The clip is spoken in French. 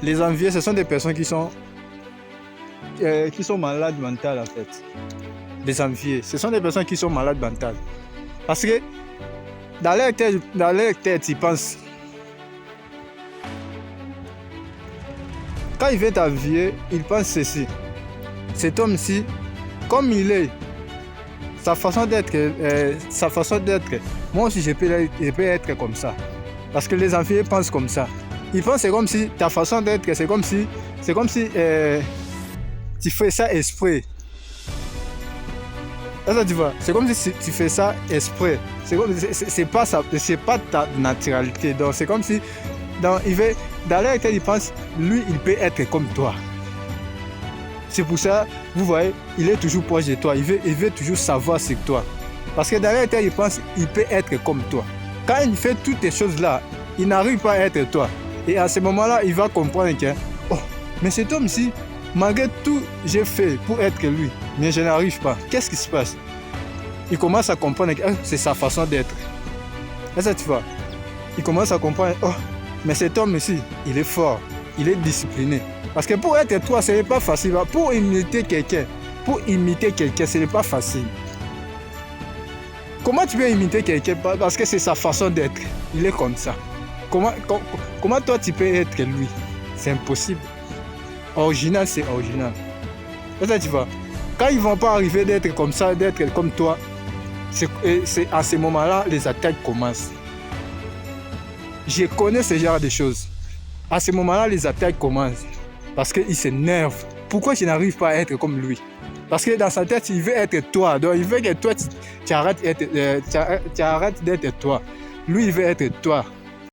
Les envieux, ce sont des personnes qui sont malades mentales en fait. Les envieux, ce sont des personnes qui sont malades mentales. Parce que dans leur tête, ils pensent. Quand il veut t'envier, il pense ceci. Cet homme-ci, comme il est, sa façon d'être, moi aussi je peux être comme ça. Parce que les envieux pensent comme ça. Ils pensent c'est comme si ta façon d'être, c'est comme si tu fais ça exprès. Ça, tu vois, c'est comme si tu fais ça exprès. C'est pas ta naturalité. Donc c'est comme si dans leur tête, ils pensent, lui, il peut être comme toi. C'est pour ça, vous voyez, il est toujours proche de toi. Il veut toujours savoir sur toi. Parce que dans leur tête, il pense, il peut être comme toi. Quand il fait toutes ces choses-là, il n'arrive pas à être toi. Et à ce moment-là, il va comprendre que, oh, mais cet homme-ci, malgré tout, j'ai fait pour être lui, mais je n'arrive pas. Qu'est-ce qui se passe? Il commence à comprendre que c'est sa façon d'être. Et ça, tu vois, il commence à comprendre, oh, mais cet homme ici, il est fort, il est discipliné. Parce que pour être toi, ce n'est pas facile. Pour imiter quelqu'un, ce n'est pas facile. Comment tu peux imiter quelqu'un? Parce que c'est sa façon d'être. Il est comme ça. Comment toi tu peux être lui? C'est impossible. Original, c'est original. Et ça, tu vois, quand ils ne vont pas arriver d'être comme ça, d'être comme toi, c'est à ce moment-là, les attaques commencent. Je connais ce genre de choses. À ce moment-là, les attaques commencent. Parce qu'il s'énerve. Pourquoi je n'arrive pas à être comme lui? Parce que dans sa tête, il veut être toi. Donc, il veut que toi, tu arrêtes d'être toi. Lui, il veut être toi.